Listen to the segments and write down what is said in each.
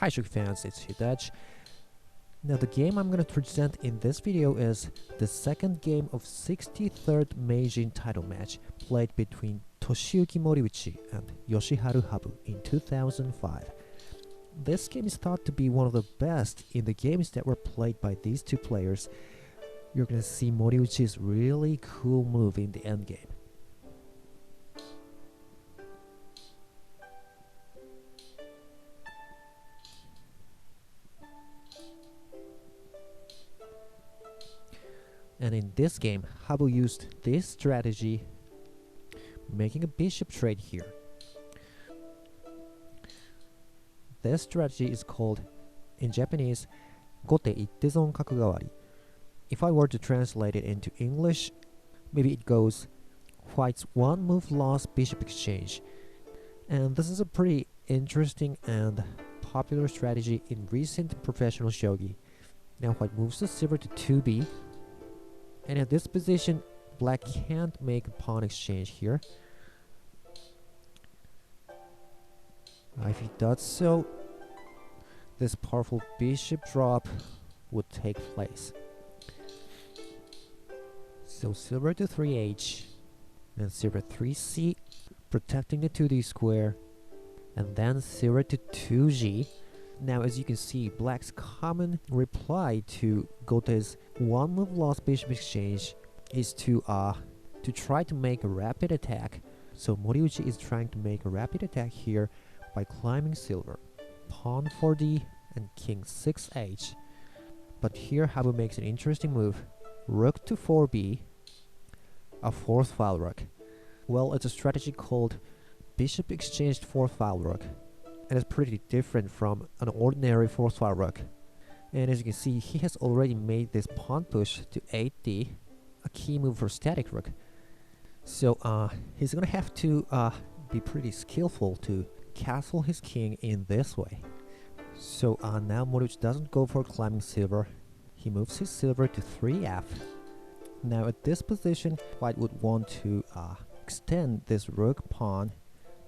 Hi Shogi fans, it's Hidetch. Now the game I'm going to present in this video is the second game of 63rd Meijin title match played between Toshiyuki Moriuchi and Yoshiharu HABU in 2005. This game is thought to be one of the best in the games that were played by these two players. You're going to see Moriuchi's really cool move in the endgame. And in this game, HABU used this strategy, making a bishop trade here. This strategy is called, in Japanese, gote ittezon kakugawari. If I were to translate it into English, maybe it goes, white's one move lost bishop exchange. And this is a pretty interesting and popular strategy in recent professional shogi. Now white moves the silver to 2b. And at this position, black can't make a pawn exchange here. If he does so, this powerful bishop drop would take place. So silver to 3h, and silver 3c, protecting the 2d square, and then silver to 2g. Now as you can see, black's common reply to Gote's one move lost bishop exchange is to try to make a rapid attack. So Moriuchi is trying to make a rapid attack here by climbing silver, pawn 4d and king 6h. But here HABU makes an interesting move, rook to 4b, a fourth file rook. Well, it's a strategy called bishop exchanged fourth file rook. And it's pretty different from an ordinary fourth file rook. And as you can see, he has already made this pawn push to 8d, a key move for static rook. So he's gonna have to be pretty skillful to castle his king in this way. So now Moriuchi doesn't go for climbing silver. He moves his silver to 3f. Now at this position, white would want to extend this rook pawn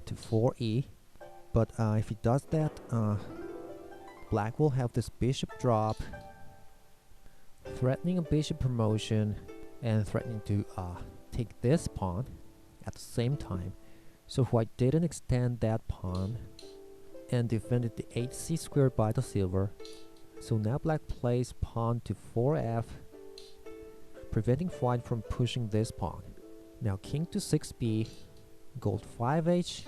to 4e. But if he does that, black will have this bishop drop, threatening a bishop promotion and threatening to take this pawn at the same time. So white didn't extend that pawn and defended the 8c square by the silver. So now black plays pawn to 4f, preventing white from pushing this pawn. Now king to 6b, gold 5h,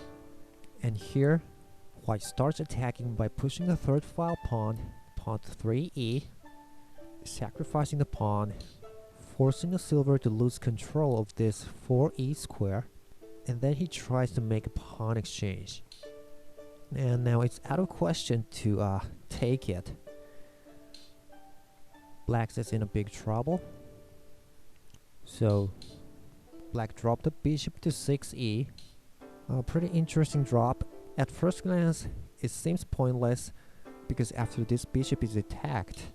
and here white starts attacking by pushing the third file pawn, pawn to 3e, sacrificing the pawn, forcing the silver to lose control of this 4e square, and then he tries to make a pawn exchange. And now it's out of question to take it. Black is in a big trouble. So black dropped the bishop to 6e, a pretty interesting drop. At first glance, it seems pointless, because after this bishop is attacked,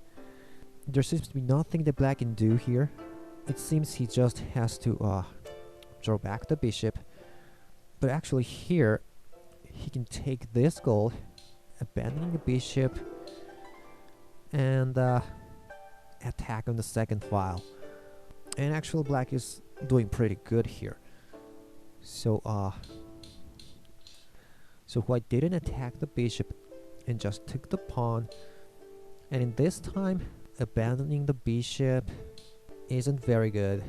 there seems to be nothing that black can do here. It seems he just has to draw back the bishop. But actually here, he can take this gold, abandoning the bishop, and attack on the second file. And actually black is doing pretty good here. So white didn't attack the bishop and just took the pawn, and in this time abandoning the bishop isn't very good.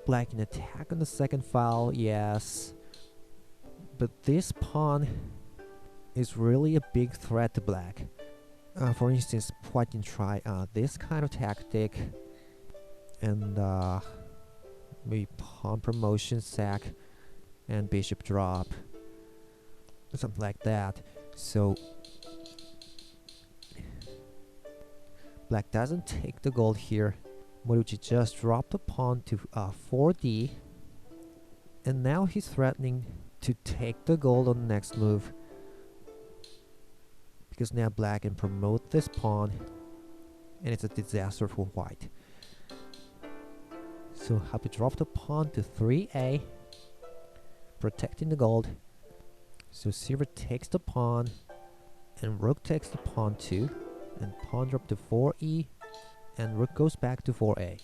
Black can attack on the second file, yes, but this pawn is really a big threat to black. For instance, white can try this kind of tactic and maybe pawn promotion, sack, and bishop drop, something like that. So black doesn't take the gold here. Moriuchi just dropped the pawn to 4d, and now he's threatening to take the gold on the next move, because now black can promote this pawn, and it's a disaster for white. So HABU dropped the pawn to 3a, protecting the gold. So silver takes the pawn, and rook takes the pawn 2, and pawn drop to 4e, and rook goes back to 4a.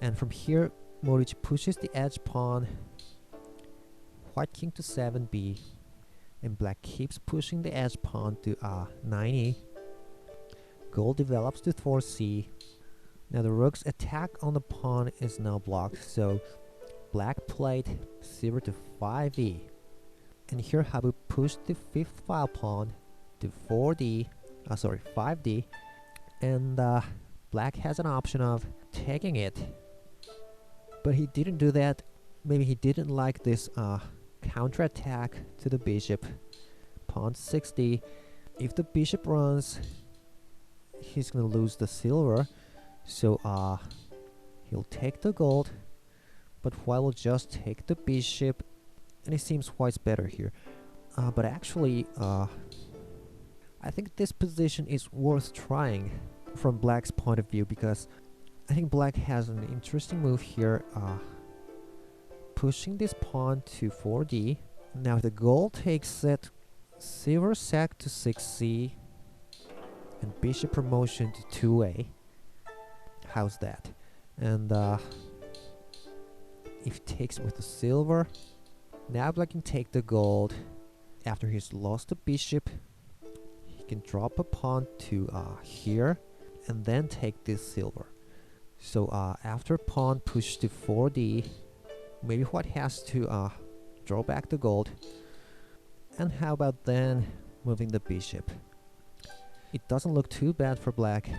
And from here, Moriuchi pushes the edge pawn, white king to 7b, and black keeps pushing the edge pawn to 9e. Gold develops to 4c. Now the rook's attack on the pawn is now blocked, so black played 0 to 5e. And here HABU pushed the 5th file pawn to 5d, and black has an option of taking it. But he didn't do that. Maybe he didn't like this counterattack to the bishop. Pawn 6d. If the bishop runs, he's gonna lose the silver. So he'll take the gold, but white will just take the bishop, and it seems white's better here. But actually, I think this position is worth trying from black's point of view, because I think black has an interesting move here, pushing this pawn to 4d. Now if the gold takes it, silver sack to 6c, and bishop promotion to 2a. How's that? And if he takes with the silver, now black can take the gold. After he's lost the bishop, he can drop a pawn to here, and then take this silver. So after pawn push to 4d, maybe white has to draw back the gold. And how about then moving the bishop? It doesn't look too bad for black.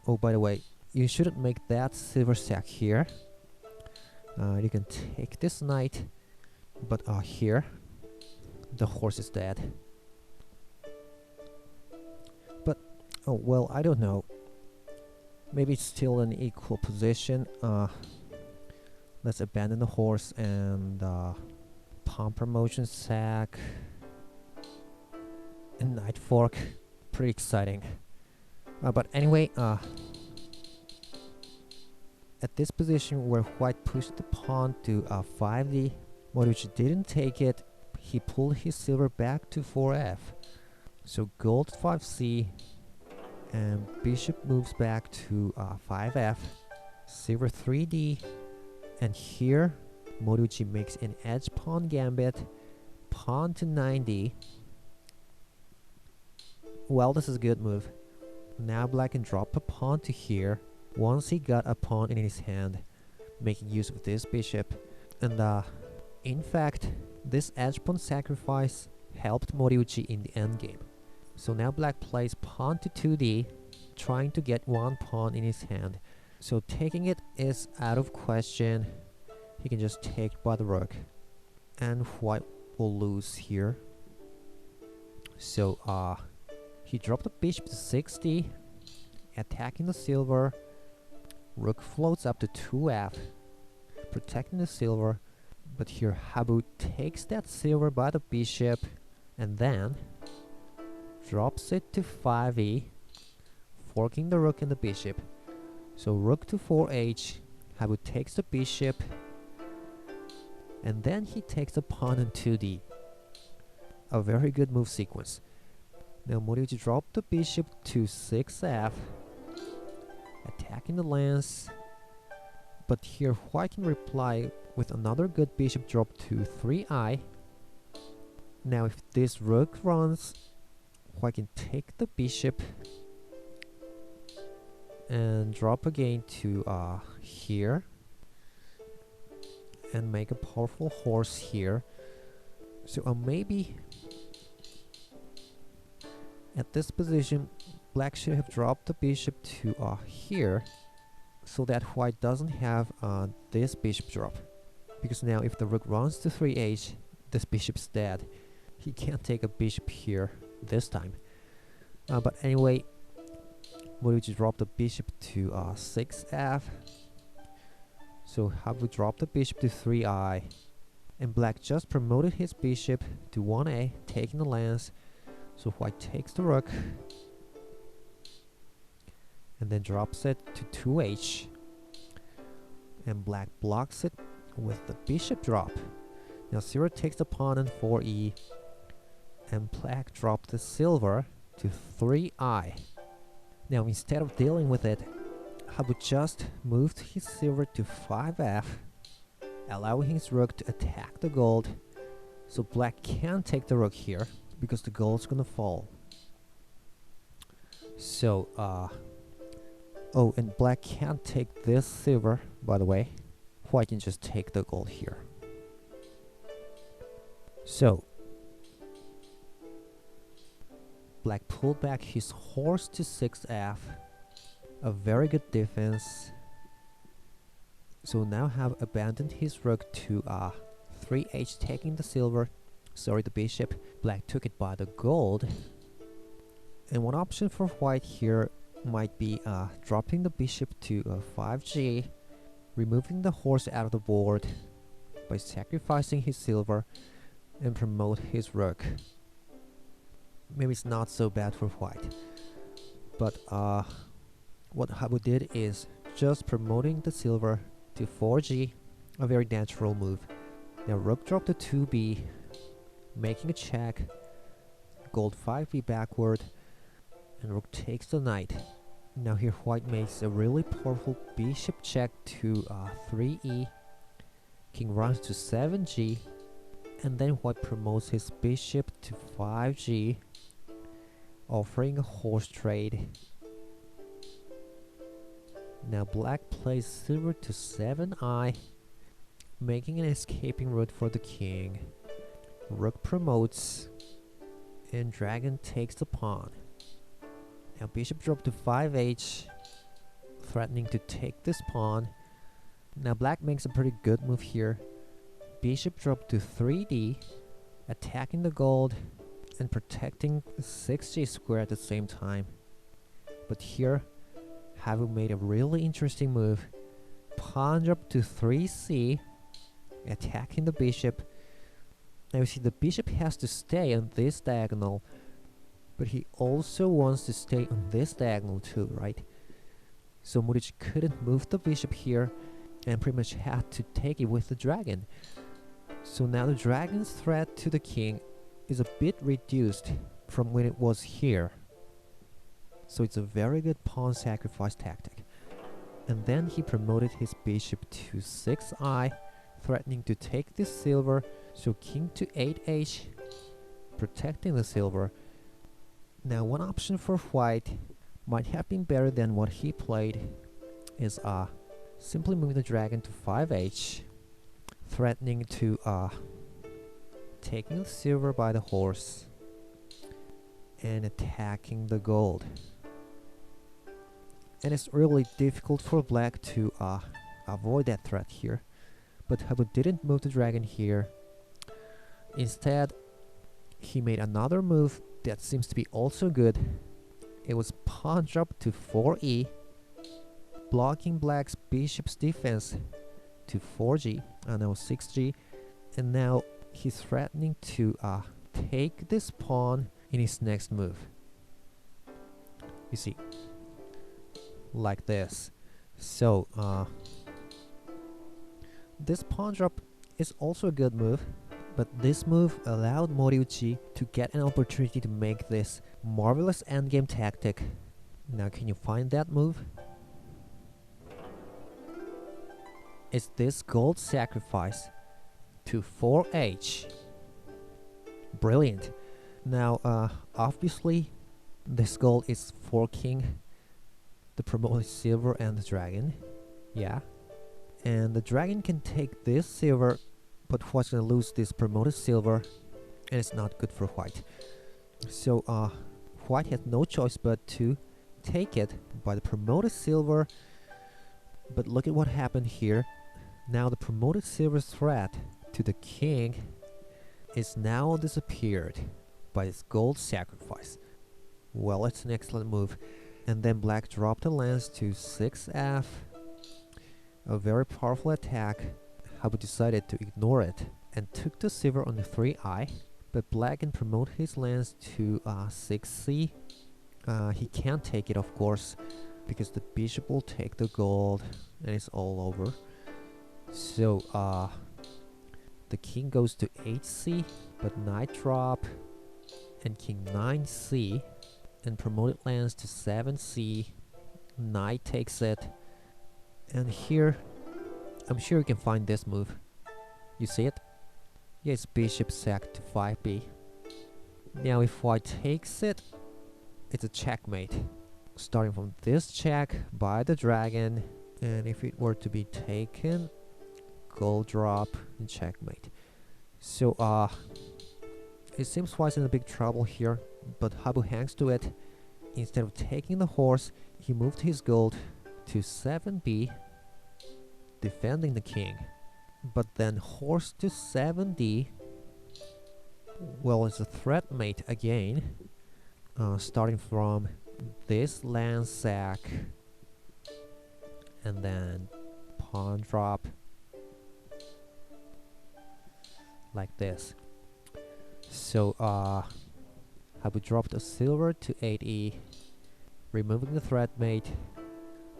Oh, by the way, you shouldn't make that silver sack here. You can take this knight, but here the horse is dead. But oh well, I don't know. Maybe it's still an equal position. Let's abandon the horse and pawn promotion sack and knight fork. Pretty exciting. But anyway, at this position where white pushed the pawn to 5d, Moriuchi didn't take it. He pulled his silver back to 4f. So gold 5c, and bishop moves back to 5f, silver 3d, and here Moriuchi makes an edge pawn gambit, pawn to 9d. Well, this is a good move. Now black can drop a pawn to here once he got a pawn in his hand, making use of this bishop. And in fact, this edge pawn sacrifice helped Moriuchi in the endgame. So now black plays pawn to 2d, trying to get one pawn in his hand. So taking it is out of question. He can just take by the rook, and white will lose here. So he dropped the bishop to 6d, attacking the silver. Rook floats up to 2f, protecting the silver. But here HABU takes that silver by the bishop, and then drops it to 5e, forking the rook and the bishop. So rook to 4h, HABU takes the bishop, and then he takes a pawn on 2d. A very good move sequence. Now Moriuchi dropped the bishop to 6f, attacking the lance. But here white can reply with another good bishop drop to 3i. Now if this rook runs, white can take the bishop and drop again to here, and make a powerful horse here. So maybe at this position black should have dropped the bishop to here, so that white doesn't have this bishop drop. Because now if the rook runs to 3h, this bishop's dead. He can't take a bishop here this time. But anyway, Moriuchi dropped the bishop to 6f. So HABU dropped the bishop to 3i. And black just promoted his bishop to 1a, taking the lance. So white takes the rook, and then drops it to 2h. And black blocks it with the bishop drop. Now silver takes the pawn on 4e, and black dropped the silver to 3i. Now instead of dealing with it, HABU just moved his silver to 5f, allowing his rook to attack the gold, so black can't take the rook here because the gold's gonna fall. So oh, and black can't take this silver, by the way. White can just take the gold here. So black pulled back his horse to 6f, a very good defense. So now have abandoned his rook to 3h, taking the silver, sorry, the bishop. Black took it by the gold. And one option for white here might be dropping the bishop to 5g, removing the horse out of the board by sacrificing his silver and promote his rook. Maybe it's not so bad for white, but what HABU did is just promoting the silver to 4g, a very natural move. Now rook dropped to 2b, making a check, gold 5b backward, and rook takes the knight. Now here white makes a really powerful bishop check to 3e, king runs to 7g, and then white promotes his bishop to 5g, offering a horse trade. Now black plays silver to 7i, making an escaping route for the king. Rook promotes, and dragon takes the pawn. Now bishop dropped to 5h, threatening to take this pawn. Now black makes a pretty good move here. Bishop dropped to 3d, attacking the gold and protecting the 6g square at the same time. But here, HABU made a really interesting move. Pawn dropped to 3c, attacking the bishop. Now you see the bishop has to stay on this diagonal, but he also wants to stay on this diagonal too, right? So Moriuchi couldn't move the bishop here and pretty much had to take it with the dragon. So now the dragon's threat to the king is a bit reduced from when it was here. So it's a very good pawn sacrifice tactic. And then he promoted his bishop to 6i, threatening to take this silver, so king to 8h, protecting the silver. Now one option for white might have been better than what he played is simply move the dragon to 5h, threatening to taking the silver by the horse and attacking the gold. And it's really difficult for black to avoid that threat here, but HABU didn't move the dragon here. Instead, he made another move that seems to be also good. It was pawn drop to 4e, blocking black's bishop's defense to 4g, and now 6g, and now he's threatening to take this pawn in his next move. You see, like this. So this pawn drop is also a good move, but this move allowed Moriuchi to get an opportunity to make this marvelous endgame tactic. Now can you find that move? It's this gold sacrifice to 4h. Brilliant. Now obviously this gold is forking the promoted silver and the dragon. Yeah. And the dragon can take this silver, but white's gonna lose this promoted silver, and it's not good for white. So white has no choice but to take it by the promoted silver. But look at what happened here. Now the promoted silver threat to the king is now disappeared by this gold sacrifice. Well, it's an excellent move. And then black dropped the lance to 6f. A very powerful attack. HABU decided to ignore it and took the silver on the 3i, but black can promote his lance to 6c. He can't take it, of course, because the bishop will take the gold and it's all over. So the king goes to 8c, but knight drop, and king 9c, and promoted lands to 7c. Knight takes it, and here I'm sure you can find this move. You see it? Yes, bishop sack to 5b. Now if white takes it, it's a checkmate. Starting from this check by the dragon, and if it were to be taken, gold drop and checkmate. So it seems white's in a big trouble here, but HABU hangs to it. Instead of taking the horse, he moved his gold to 7b, defending the king. But then horse to 7d, well, it's a threat mate again, starting from this land sack, and then pawn drop, like this. So HABU dropped a silver to 8e, removing the threat mate,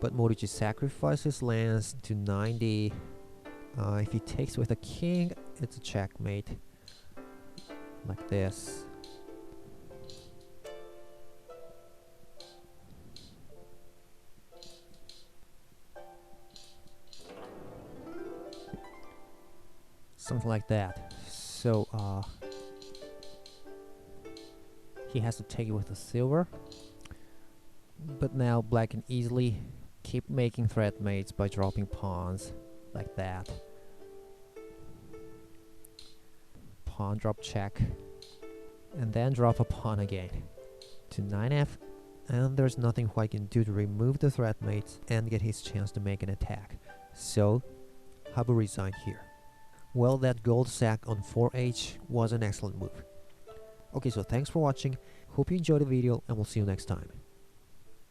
but Moriuchi sacrifices lands to 9d. If he takes with a king, it's a checkmate, like this. Something like that. So he has to take it with a silver, but now black can easily keep making threat mates by dropping pawns, like that. Pawn drop check, and then drop a pawn again to 9f, and there's nothing white can do to remove the threat mates and get his chance to make an attack. So HABU resigned here. Well, that gold sack on 4h was an excellent move. Okay, so thanks for watching. Hope you enjoyed the video, and we'll see you next time.